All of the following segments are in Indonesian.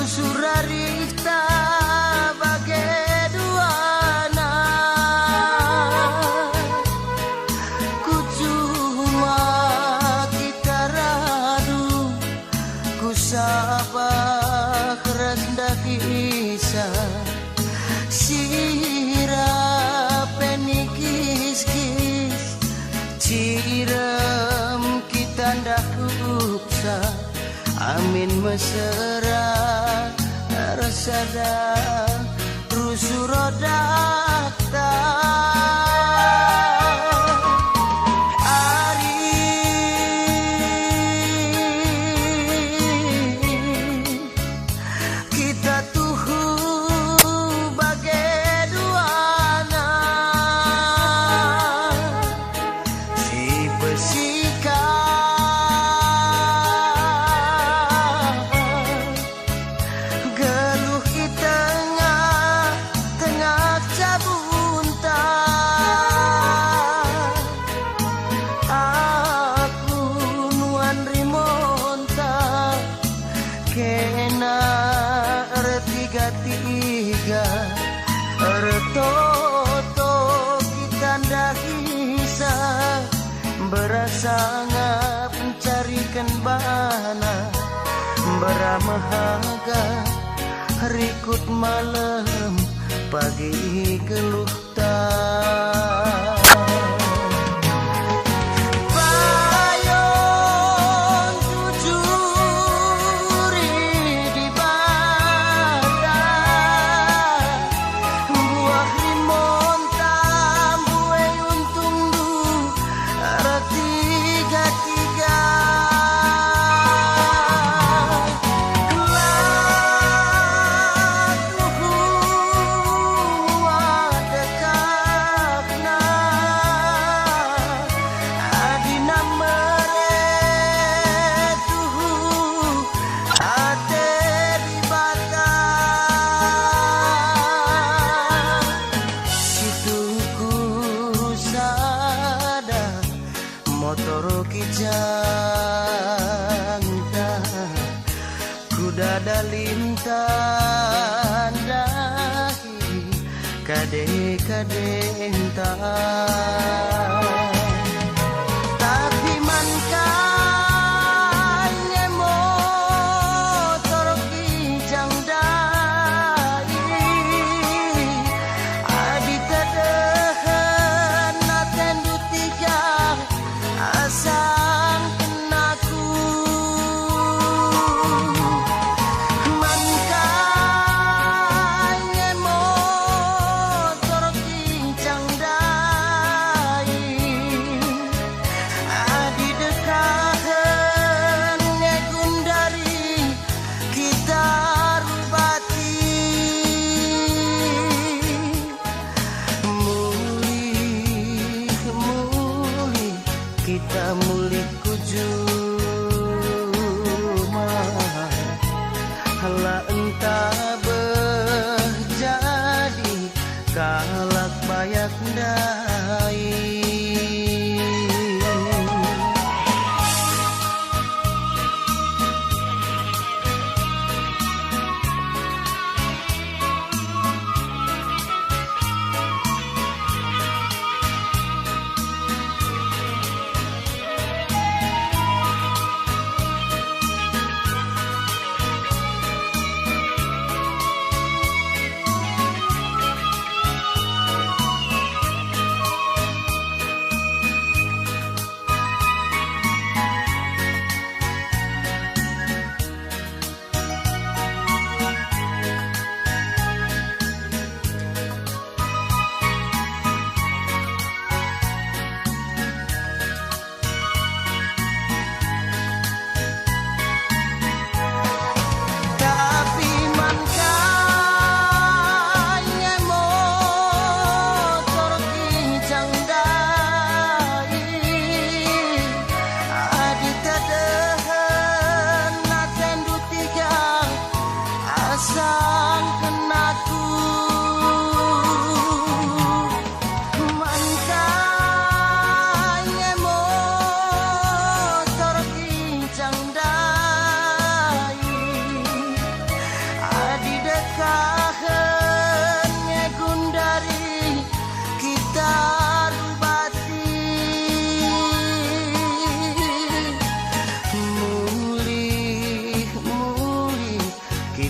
surarita bagai duana ku cuma kita radu ku sabah rendah kisah sirap penikis-kis cirem kita ndak kupsa amin mesra rasada rusuh rodak tiga ertoto kita ndak bisa berasa ngap mencarikan bana beramahaga rikut malam pagi geluh motor kijanta kuda dalintan dahi kade entah tapi mankan motor kijang dai adi tadehen natendu tiga asang kenaku mangkanya motor kincang dai adi dekahen ngegundari kita rubati muli kita mulik kujuma hala entah berjadi kalak bayak dai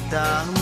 kita